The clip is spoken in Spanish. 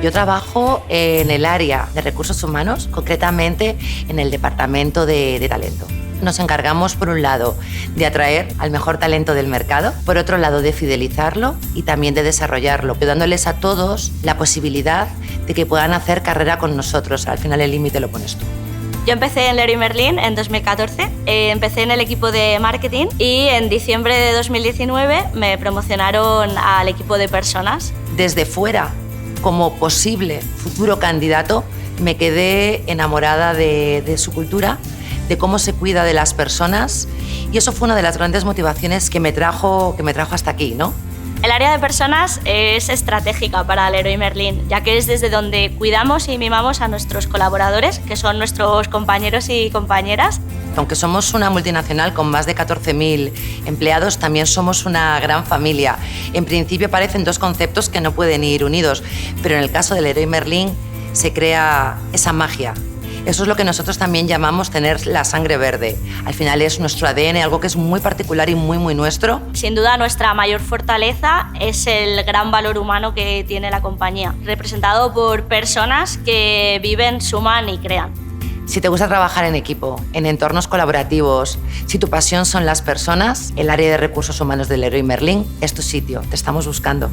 Yo trabajo en el área de recursos humanos, concretamente en el departamento de talento. Nos encargamos, por un lado, de atraer al mejor talento del mercado, por otro lado, de fidelizarlo y también de desarrollarlo, dándoles a todos la posibilidad de que puedan hacer carrera con nosotros. Al final el límite lo pones tú. Yo empecé en Leroy Merlin en 2014, empecé en el equipo de marketing y en diciembre de 2019 me promocionaron al equipo de personas. Desde fuera, como posible futuro candidato, me quedé enamorada de su cultura, de cómo se cuida de las personas, y eso fue una de las grandes motivaciones que me trajo hasta aquí, ¿no? El área de personas es estratégica para Leroy Merlin, ya que es desde donde cuidamos y mimamos a nuestros colaboradores, que son nuestros compañeros y compañeras. Aunque somos una multinacional con más de 14.000 empleados, también somos una gran familia. En principio parecen dos conceptos que no pueden ir unidos, pero en el caso de Leroy Merlin se crea esa magia. Eso es lo que nosotros también llamamos tener la sangre verde. Al final es nuestro ADN, algo que es muy particular y muy nuestro. Sin duda nuestra mayor fortaleza es el gran valor humano que tiene la compañía, representado por personas que viven, suman y crean. Si te gusta trabajar en equipo, en entornos colaborativos, si tu pasión son las personas, el área de recursos humanos de Leroy Merlin es tu sitio, te estamos buscando.